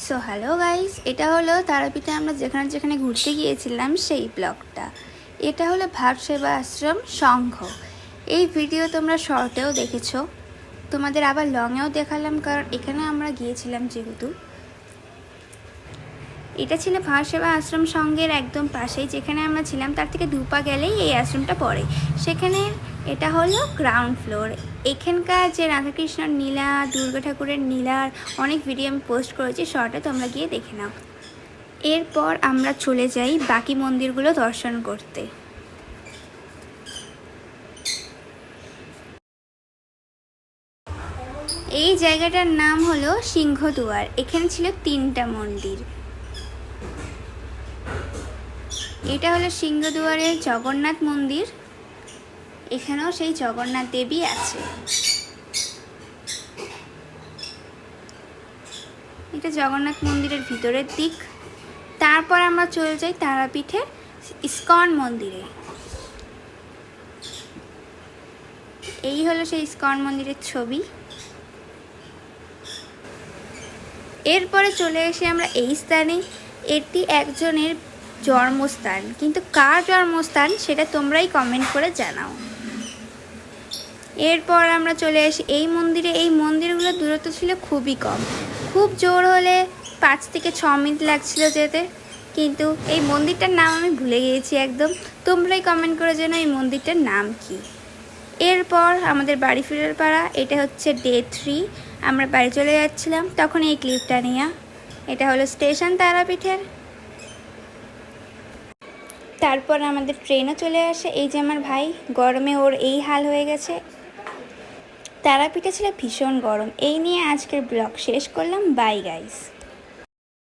So hello guys, এটা হলো তারাপীঠে আমরা যেখানে যেখানে ঘুরতে গিয়েছিলাম সেই ব্লগটা। এটা হলো ভাব সেবা আশ্রম সংঘ। এই ভিডিও তোমরা শর্টেও দেখেছো, তোমাদের আবার লংয়েও দেখালাম, কারণ এখানে আমরা গিয়েছিলাম যেহেতু। এটা ছিল ভাব সেবা আশ্রম সংঘের একদম পাশেই, যেখানে আমরা ছিলাম তার থেকে দুপা গেলেই এই আশ্রমটা পড়ে। সেখানে এটা হলো গ্রাউন্ড ফ্লোর। এখানকার যে রাধাকৃষ্ণ নীলা, দুর্গা ঠাকুরের নীলার অনেক ভিডিও আমি পোস্ট করেছি শর্টে, তোমরা গিয়ে দেখে নাও। এরপর আমরা চলে যাই বাকি মন্দিরগুলো দর্শন করতে। এই জায়গাটার নাম হলো সিংহদুয়ার। এখানে ছিল 3টা মন্দির। এটা হলো সিংহদুয়ারের জগন্নাথ মন্দির। এখানেও সেই জগন্নাথ দেবী আছে। এটা জগন্নাথ মন্দিরের ভিতরের দিক। তারপর আমরা চলে যাই তারাপীঠের ইস্কন মন্দিরে। এই হলো সেই ইস্কন মন্দিরের ছবি। এরপরে চলে এসে আমরা এই স্থানে। এটি একজনের জন্মস্থান, কিন্তু কার জন্মস্থান সেটা তোমরাই কমেন্ট করে জানাও। এরপর আমরা চলে আসি এই মন্দিরে। এই মন্দিরগুলোর দূরত্ব ছিল খুবই কম, খুব জোর হলে 5 থেকে 6 মিনিট লাগছিল যেতে। কিন্তু এই মন্দিরটার নাম আমি ভুলে গিয়েছি একদম, তোমরাই কমেন্ট করে জানো এই মন্দিরটার নাম কি। এরপর আমাদের বাড়ি ফেরার পাড়া। এটা হচ্ছে ডে 3। আমরা বাড়ি চলে যাচ্ছিলাম তখন এই ক্লিপটা নিয়ে। এটা হলো স্টেশন তারাপীঠের। তারপর আমাদের ট্রেনও চলে আসে। এই যে আমার ভাই, গরমে ওর এই হাল হয়ে গেছে। তারাপীঠে ছিল ভীষণ গরম। এই নিয়ে আজকের ব্লগ শেষ করলাম। Bye guys.